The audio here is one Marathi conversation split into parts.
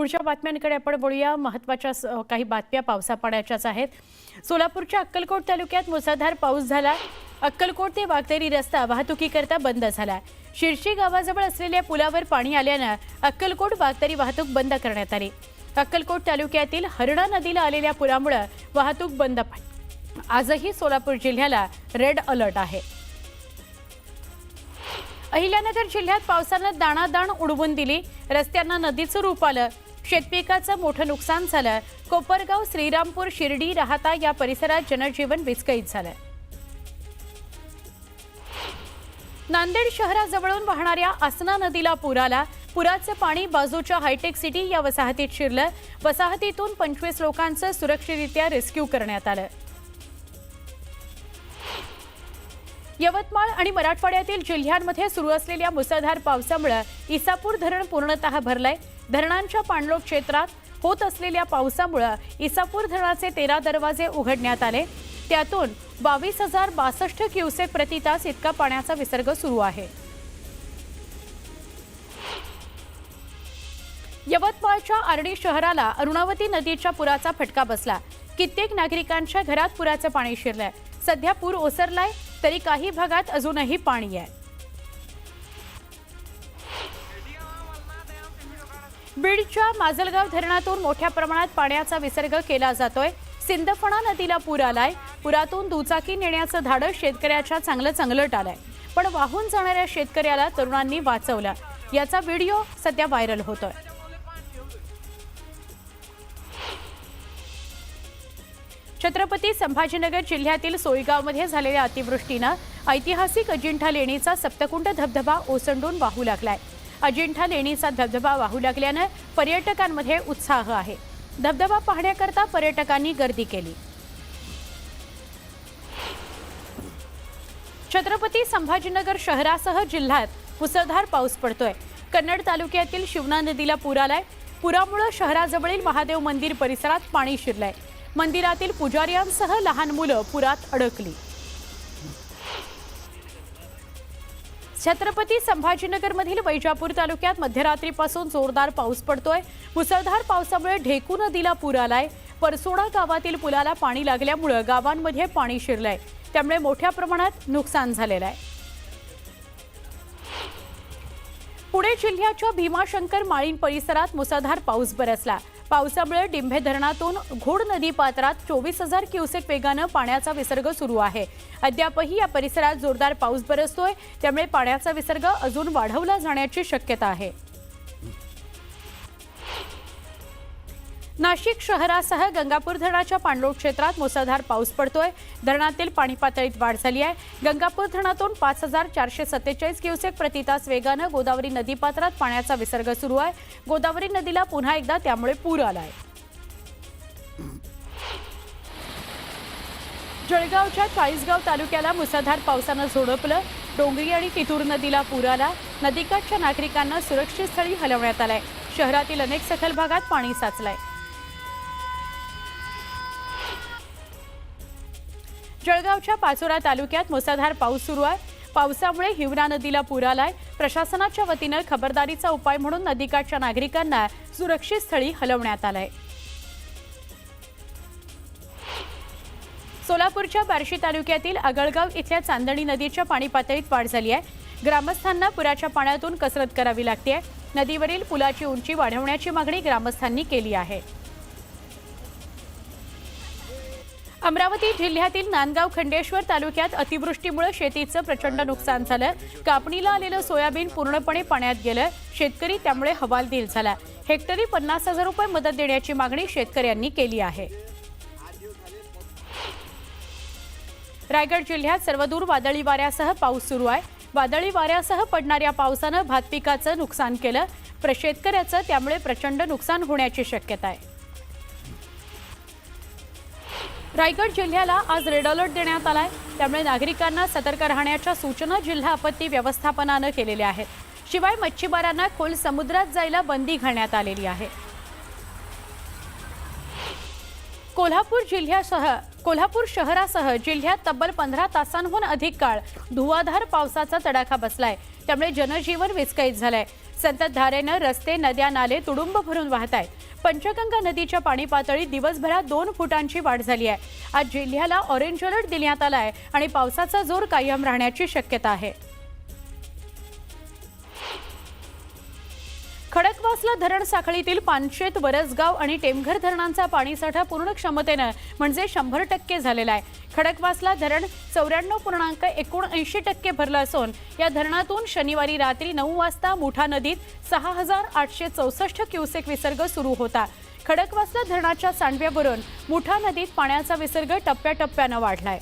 पुढच्या बातम्यांकडे आपण वळूया। महत्त्वाच्या काही बातम्या पावसा पाण्याच्याच आहेत। सोलापूरच्या अक्कलकोट तालुक्यात मुसळधार पाऊस झाला। अक्कलकोट ते वाघदेरी रस्ता वाहतुकीकरता बंद झाला। शिरशी गावाजवळ असलेल्या पुलावर पाणी आल्याने अक्कलकोट वाघदेरी वाहतूक बंद करण्यात आली। अक्कलकोट तालुक्यातील हरणा नदीला आलेल्या पुरामुळे वाहतूक बंद आहे। आजही सोलापूर जिल्ह्याला रेड अलर्ट आहे। अहिल्यानगर जिल्ह्यात पावसाने दाणादाण उडवून दिली। रस्त्यांना नदीचं रूप आलं। शेतपिकाचं मोठं नुकसान झालं। कोपरगाव, श्रीरामपूर, शिर्डी, राहता या परिसरात जनजीवन विस्कळीत झालं। नांदेड शहराजवळून वाहणाऱ्या आसना नदीला पूर आला। पुराचं पाणी बाजूच्या हायटेक सिटी या वसाहतीत शिरलं। वसाहतीतून 25 लोकांचं सुरक्षितरित्या रेस्क्यू करण्यात आलं। यवतमाळ आणि मराठवाड्यातील जिल्ह्यांमध्ये सुरू असलेल्या मुसळधार पावसामुळे इसापूर धरण पूर्णतः भरलंय। धरणांच्या पाणलोट क्षेत्रात होत असलेल्या पावसामुळे इसापूर धरणाचे 13 दरवाजे उघडण्यात आले। त्यातून 22,062 क्युसेक प्रति तास इतका पाण्याचा विसर्ग सुरू आहे। यवतमाळच्या आर्णी शहराला अरुणावती नदीच्या पुराचा फटका बसला। कित्येक नागरिकांच्या घरात पुराचं पाणी शिरलंय। सध्या पूर ओसरलाय तरी काही भागात अजूनही पाणी आहे। बीडच्या माजलगाव धरणातून मोठ्या प्रमाणात पाण्याचा विसर्ग केला जातोय। सिंदफणा नदीला पूर आलाय। पुरातून दुचाकी नेण्याचं धाडस शेतकऱ्याच्या चांगलं आलंय, पण वाहून जाणाऱ्या शेतकऱ्याला तरुणांनी वाचवलं। याचा व्हिडिओ सध्या व्हायरल होतोय। छत्रपती संभाजीनगर जिल्ह्यातील सोयगावमध्ये झालेल्या अतिवृष्टीने ऐतिहासिक अजिंठा लेणीचा सप्तकुंड धबधबा ओसंडून वाहू लागलाय। अजिंठा लेणीचा धबधबा वाहू लागल्याने पर्यटकांमध्ये उत्साह आहे। धबधबा पाहण्याकरता पर्यटकांनी गर्दी केली। छत्रपती संभाजीनगर शहरासह जिल्ह्यात मुसळधार पाऊस पडतोय। कन्नड तालुक्यातील शिवना नदीला पूर आलाय। पुरामुळे शहराजवळील महादेव मंदिर परिसरात पाणी शिरलंय। मंदिरातील पुजाऱ्यांसह लहान मुलं पुरात अडकली। छत्रपती संभाजीनगरमधील वैजापूर तालुक्यात मध्यरात्रीपासून जोरदार पाऊस पडतोय। मुसळधार पावसामुळे ढेकू नदीला पूर आलाय। परसोडा गावातील पुलाला पाणी लागल्यामुळे गावांमध्ये पाणी शिरलंय, त्यामुळे मोठ्या प्रमाणात नुकसान झालेलं आहे। पुणे जिल्ह्याच्या भीमाशंकर माळीण परिसरात मुसळधार पाऊस बरसला। पावसामुळे डिंभे धरणातून घोड नदी पात्रात 24,000 क्युसेक वेगाने पाण्याचा विसर्ग सुरू आहे। अद्यापही या परिसरात जोरदार पाऊस बरसतोय, त्यामुळे पाण्याचा विसर्ग अजून वाढवला जाण्याची शक्यता आहे। नाशिक शहरासह गंगापूर धरणाच्या पाणलोट क्षेत्रात मुसळधार पाऊस पडतोय। धरणातील पाणी पातळीत वाढ झाली आहे। गंगापूर धरणातून 5,447 क्युसेक प्रति तास वेगाने गोदावरी नदीपात्रात पाण्याचा विसर्ग सुरू आहे। गोदावरी नदीला पुन्हा एकदा त्यामुळे पूर आलाय। जळगावच्या चाळीसगाव तालुक्याला मुसळधार पावसाने झोडपलं। डोंगरी आणि कितूर नदीला पूर आला। नदीकाठच्या नागरिकांना सुरक्षित स्थळी हलवण्यात आलंय। शहरातील अनेक सखल भागात पाणी साचलंय। जळगावच्या पाचोरा तालुक्यात मुसळधार पाऊस सुरू आहे। पावसामुळे हिवरा नदीला पूर आलाय। प्रशासनाच्या वतीने खबरदारीचा उपाय म्हणून नदीकाठच्या नागरिकांना सुरक्षित स्थळी हलवण्यात आलंय। सोलापूरच्या बार्शी तालुक्यातील आगळगाव इथल्या चांदणी नदीच्या पाणी पातळीत वाढ झाली आहे। ग्रामस्थांना पुराच्या पाण्यातून कसरत करावी लागते। नदीवरील पुलाची उंची वाढवण्याची मागणी ग्रामस्थांनी केली आहे। अमरावती जिल्ह्यातील नांदगाव खंडेश्वर तालुक्यात अतिवृष्टीमुळे शेतीचं प्रचंड नुकसान झालं। कापणीला आलेलं सोयाबीन पूर्णपणे पाण्यात गेलं। शेतकरी त्यामुळे हवालदिल झाला। हेक्टरी 50,000 रुपये मदत देण्याची मागणी शेतकऱ्यांनी केली आहे। रायगड जिल्ह्यात सर्वदूर वादळी वाऱ्यासह पाऊस सुरू आहे। वादळी वाऱ्यासह पडणाऱ्या पावसाने भात पिकाचं नुकसान केलं। शेतकऱ्याचं त्यामुळे प्रचंड नुकसान होण्याची शक्यता आहे। रायगड जिल्ह्याला आज रेड अलर्ट देण्यात आलाय, त्यामुळे नागरिकांना सतर्क राहण्याच्या सूचना जिल्हा आपत्ती व्यवस्थापनाने केलेल्या आहेत। शिवाय मच्छीमारांना खोल समुद्रात जायला बंदी घालण्यात आलेली आहे। कोल्हापूर शहरासह जिल्ह्यात तब्बल 15 तासांहून अधिक काळ धुवाधार पावसाचा तडाखा बसलाय। त्यामुळे जनजीवन विस्कळीत झालंय। संततधारेने रस्ते, नद्या, नाले तुडुंब भरून वाहत आहेत। पंचगंगा नदीच्या पाणी पातळीत दिवसभरात 2 फुटांची वाढ झाली आहे। आज जिल्ह्याला ऑरेंज अलर्ट देण्यात आलाय आणि पावसाचा जोर कायम राहण्याची शक्यता आहे। खडकवासला धरण साखळीतील पानशेत, वरसगाव आणि टेमघर धरणांचा पाणीसाठा पूर्ण क्षमतेने म्हणजे 100% झालेला आहे। खडकवासला धरण 94.79% भरलं असून या धरणातून शनिवारी रात्री 9 वाजता मुठा नदीत 6864 क्युसेक विसर्ग सुरू होता। खडकवासला धरणाच्या सांडव्यावरून मुठा नदीत पाण्याचा विसर्ग टप्प्याटप्प्याने वाढलाय।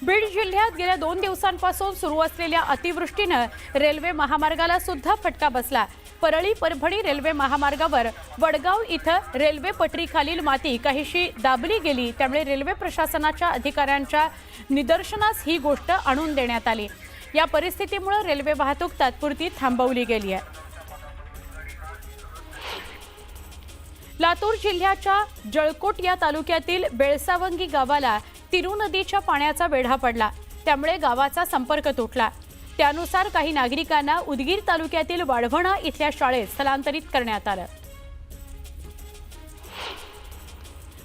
बीड जिल्ह्यात गेल्या 2 दिवसांपासून सुरू असलेल्या अतिवृष्टीने रेल्वे महामार्गाला सुद्धा फटका बसला। परळी परभणी रेल्वे महामार्गावर वडगाव इथं रेल्वे पटरीखालील माती काहीशी दाबली गेली। त्यामुळे रेल्वे प्रशासनाच्या अधिकाऱ्यांच्या निदर्शनास ही गोष्ट आणून देण्यात आली। या परिस्थितीमुळे रेल्वे वाहतूक तात्पुरती थांबवली गेली आहे। लातूर जिल्ह्याच्या जळकोट या तालुक्यातील बेळसावंगी गावाला तिरू नदीच्या पाण्याचा वेढा पडला। त्यामुळे गावाचा संपर्क तुटला। त्यानुसार काही नागरिकांना उदगीर तालुक्यातील वाढवणा इथल्या शाळेत स्थलांतरित करण्यात आलं।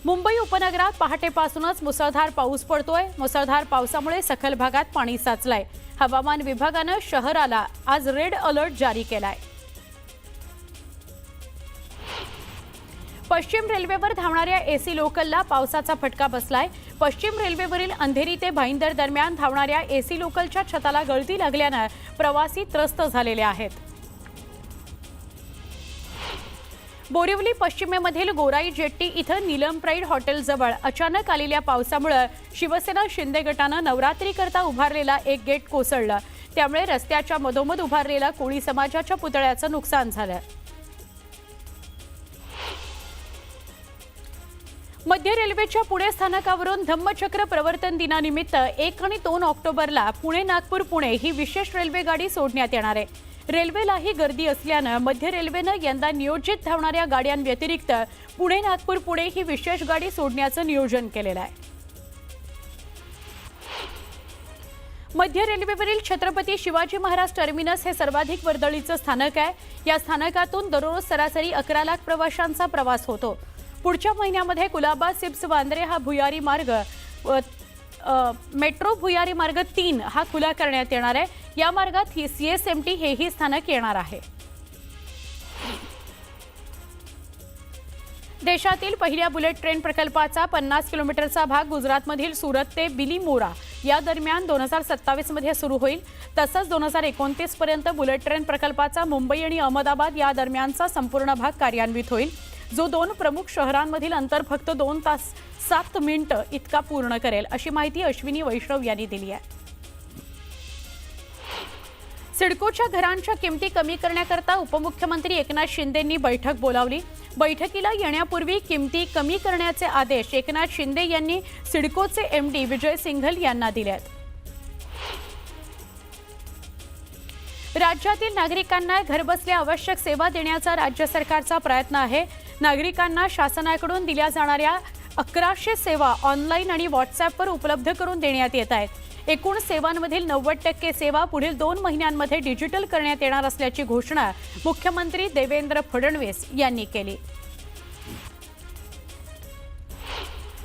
मुंबई उपनगरात पहाटेपासूनच मुसळधार पाऊस पडतोय। मुसळधार पावसामुळे सखल भागात पाणी साचलंय। हवामान विभागानं शहराला आज रेड अलर्ट जारी केलाय। पश्चिम रेल्वेवर धावणाऱ्या एसी लोकलला पावसाचा फटका बसलाय। पश्चिम रेल्वेवरील अंधेरी ते भाईंदर दरम्यान धावणाऱ्या एसी लोकलच्या छताला गळती लागल्याने प्रवासी त्रस्त झालेले आहेत। बोरिवली पश्चिमेमधील गोराई जेट्टी इथं नीलम प्राईड हॉटेलजवळ अचानक आलेल्या पावसामुळे शिवसेना शिंदे गटानं नवरात्रीकरता उभारलेला एक गेट कोसळलं। त्यामुळे रस्त्याच्या मधोमध उभारलेला कोळी समाजाच्या पुतळ्याचं नुकसान झालं। मध्य रेल्वेच्या पुणे स्थानकावरून धम्मचक्र प्रवर्तन दिनानिमित्त 1 आणि 2 ऑक्टोबरला पुणे नागपूर पुणे ही विशेष रेल्वे गाडी सोडण्यात येणार आहे। रेल्वेलाही गर्दी असल्याने मध्य रेल्वेनं यंदा नियोजित धावणाऱ्या गाड्यांव्यतिरिक्त पुणे नागपूर पुणे ही विशेष गाडी सोडण्याचं नियोजन केलेलं आहे। मध्य रेल्वेवरील छत्रपती शिवाजी महाराज टर्मिनस हे सर्वाधिक वर्दळीचं स्थानक आहे। या स्थानकातून दररोज सरासरी 11 लाख प्रवाशांचा प्रवास होतो। पुढच्या महिन्यामध्ये कुलाबा सिप्स वांद्रे हा भुयारी मार्ग मेट्रो भुयारी मार्ग 3 हा खुला करण्यात येणार आहे। या मार्गात CSMT हेही स्थानक येणार आहे। देशातील पहिल्या बुलेट ट्रेन प्रकल्पाचा 50 किलोमीटरचा भाग गुजरातमधील सुरत ते बिलीमोरा या दरम्यान 2027 मध्ये सुरू होईल। तसंच 2029 पर्यंत बुलेट ट्रेन प्रकल्पाचा मुंबई आणि अहमदाबाद या दरम्यानचा संपूर्ण भाग कार्यान्वित होईल, जो 2 प्रमुख शहरांमधील अंतर फक्त 2 तास 7 मिनिटं इतका पूर्ण करेल, अशी माहिती अश्विनी वैष्णव यांनी दिली आहे। सिडकोच्या घरांच्या किमती कमी करण्याकरता उपमुख्यमंत्री एकनाथ शिंदेंनी बैठक बोलावली। बैठकीला येण्यापूर्वी किमती कमी करण्याचे आदेश एकनाथ शिंदे यांनी सिडकोचे MD विजय सिंघल यांना दिले आहेत। राज्यातील नागरिकांना घरबसल्या आवश्यक सेवा देण्याचा राज्य सरकारचा प्रयत्न आहे। नागरिकांना शासनाकडून दिल्या जाणाऱ्या 1100 सेवा ऑनलाईन आणि व्हॉट्सॲपवर उपलब्ध करून देण्यात येत आहेत। एकूण सेवांमधील 90% सेवा पुढील 2 महिन्यांमध्ये डिजिटल करण्यात येणार असल्याची घोषणा मुख्यमंत्री देवेंद्र फडणवीस यांनी केली।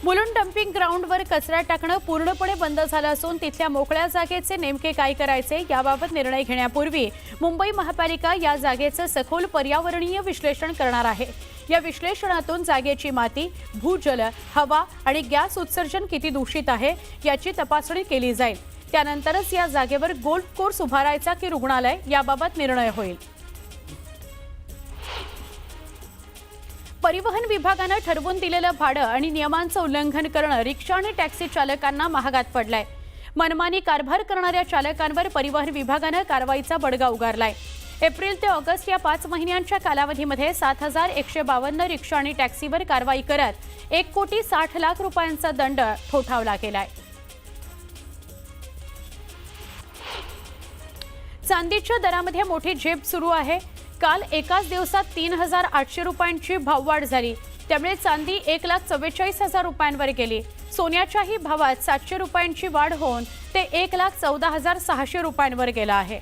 मुलुंड डम्पिंग ग्राउंडवर कचरा टाकणं पूर्णपणे बंद झालं असून तिथल्या मोकळ्या जागेचे नेमके काय करायचे याबाबत निर्णय घेण्यापूर्वी मुंबई महापालिका या जागेचं सखोल पर्यावरणीय विश्लेषण करणार आहे। या विश्लेषणातून जागेची माती, भूजल, हवा आणि गॅस उत्सर्जन किती दूषित आहे याची तपासणी केली जाईल। त्यानंतरच या जागेवर गोल्फ कोर्स उभारायचा की रुग्णालय याबाबत निर्णय होईल। परिवहन विभागानं ठरवून दिलेलं भाडं आणि नियमांचं उल्लंघन करणं रिक्षा आणि टॅक्सी चालकांना महागात पडलंय। मनमानी कारभार करणाऱ्या चालकांवर परिवहन विभागानं कारवाईचा बडगा उगारलाय। एप्रिल ते ऑगस्ट या 5 महिन्यांच्या कालावधीमध्ये 7152 रिक्षा आणि टॅक्सीवर कारवाई करत 1,60,00,000 रुपयांचा दंड ठोठावला गेलाय। चांदीच्या दरामध्ये मोठी झेप सुरू आहे। काल एकाच दिवसात 3,800 रुपयांची भाववाढ झाली. त्यामुळे चांदी 1,44,000 रुपयांवर गेली. सोन्याच्याही भावात 700 रुपयांची वाढ होऊन ते 1,14,600 रुपयांवर गेला आहे.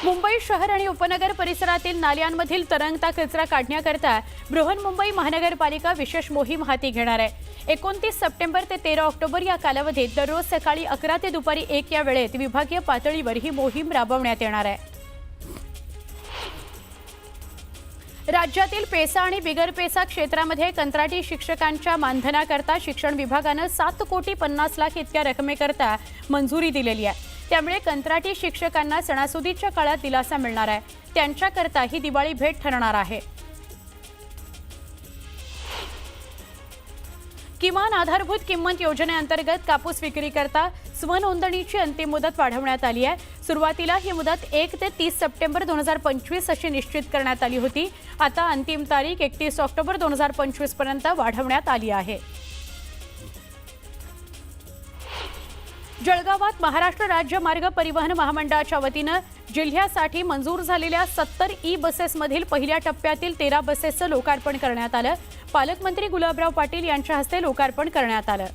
मुंबई शहर आणि उपनगर परिसरातील नाल्यांमधील तरंगता कचरा काढण्याकरता बृहन्मुंबई महानगरपालिका विशेष मोहीम हाती घेणार आहे. 29 सप्टेंबर ते 13 ऑक्टोबर या कालावधीत दररोज सकाळी 11 ते दुपारी 1 या वेळेत विभागीय पातळीवर ही मोहीम राबवण्यात येणार आहे. राज्यातील पेसा आणि बिगर पेसा क्षेत्रामध्ये कंत्राटी शिक्षकांच्या मानधनाकरता शिक्षण विभागानं 7,50,00,000 इतक्या रकमेकरता मंजुरी दिलेली आहे. त्यामुळे कंत्राटी शिक्षकांना सणासुदीच्या काळात दिलासा मिळणार आहे. त्यांच्याकरता ही दिवाळी भेट ठरणार आहे. किमान आधारभूत किंमत योजनेअंतर्गत कापूस विक्रीकरता स्वनोंदणीची अंतिम मुदत वाढवण्यात आली आहे. सुरुवातीला ही मुदत 1 ते 30 सप्टेंबर 2025 अशी निश्चित करण्यात आली होती. आता अंतिम तारीख 31 ऑक्टोबर 2025 पर्यंत वाढवण्यात आली आहे. जळगावात महाराष्ट्र राज्य मार्ग परिवहन महामंडळाच्या वतीनं जिल्ह्यासाठी मंजूर झालेल्या 70 ई बसेसमधील पहिल्या टप्प्यातील 13 बसेसचं लोकार्पण करण्यात आलं. पालकमंत्री गुलाबराव पाटील यांच्या हस्ते लोकार्पण करण्यात आलं.